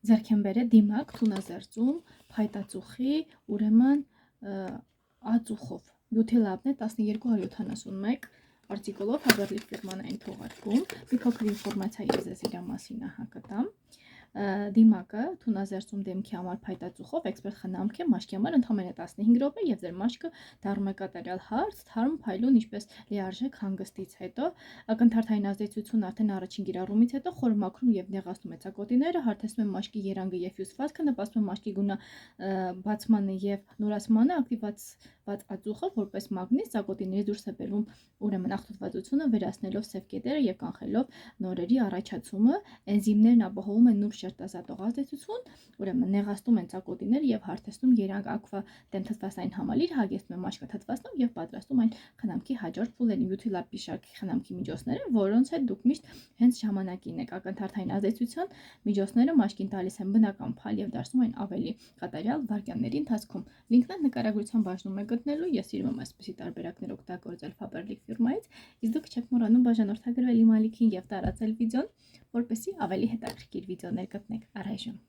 ձեռք եմ բերել դիմակ թունազերծում փայտածուխի ուրեմն ածուխով Beauty-Lab-ն է 1271 արտիկոլով Haverlick ֆիրման այն թողարկում մի փոքր ինֆորմացիա ես ձեզ իր մասին կտամ դիմակը թունազերծում դեմքի համար փայտածուխով էքսպերտ խնամք է մաշկի համար ընդամենը 15 րոպե եւ ձեր մաշկը դառնում է կատարյալ հարթ, թարմ, փայլուն, ինչպես լիարժեք հանգստից հետո ակնթարթային ազդեցություն արդեն առաջին կիրառումից հետո խորը մաքրում եւ նեղացնում է ցակոտիները, հարթեցնում է մաշկի երանգը եւ հյուսվածքը, նպաստում է մաշկի գունա բացմանը եւ նորացմանը, ակտիվացված ածուխը որպես մագնիս ցակոտիներից դուրս է բերում ուրեմն աղտոտվածությունը վերացնելով սև կետերը եւ կանխելով նորերի առաջացումը, էնզիմներն ապահովում են նուրբ շերտազատող ազդեցություն, ուրեմն նեղացնում են ցակոտիները եւ հարթեցնում երանգ ակվա դեմ թթվասային համալիր, հագեցնում է մաշկը թթվասնով եւ պատրաստում այն խնամքի հաջորդ փուլերին Beauty-Lab-ի շարքի խնամքի միջոցները, որոնց հետ դուք միշտ հենց ժամանակին եք ակնթարթային ազդեցության միջոցները մաշկին տալիս են բնական փալ եւ դարձնում այն ավելի կատարյալ վայրկյանների ընթացքում։ Լինքն նկարագրության բաժնում է գտնելու, ես սիրում եմ այսպիսի տարբերակներ օգտագործել Faberlic ֆիրմայից, իսկ դուք չեք մոռանում բաժանորդագրվել իմ ալիքին եւ տարածել վիդեոն, որպեսզի ավելի հետաքրքիր վիդեոներ գտնեք առայժմ։